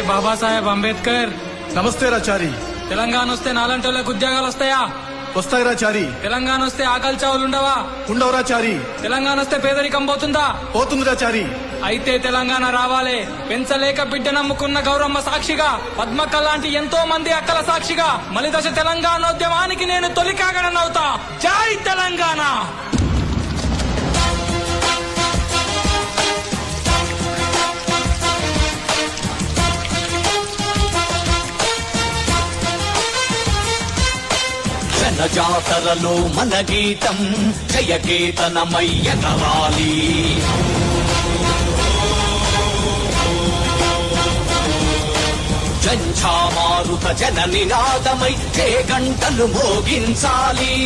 బాబాసాహెబ్ అంబేద్కర్. నమస్తే రాచారి. తెలంగాణ వస్తే నాలంటోళ్ళకి ఉద్యోగాలు వస్తాయా? వస్తాయి రాచారి. తెలంగాణ వస్తే ఆకలి చావులు ఉండవా? ఉండవు రాచారి. తెలంగాణ వస్తే పేదరికం పోతుందా? పోతుంది రాచారి. అయితే తెలంగాణ రావాలే. పెంచలేక బిడ్డ నమ్ముకున్న గౌరమ్మ సాక్షిగా, పద్మక్క లాంటి ఎంతో మంది అక్కల సాక్షిగా మలిదశ తెలంగాణోద్యమానికి నేను తొలి కాగడనవుతా. జై తెలంగాణ. జాతరలో మన గీతం జయకేతనమయ్యగరాలి. జంఝామారుత జన నినాదమై జయ గంటలు మోగించాలి.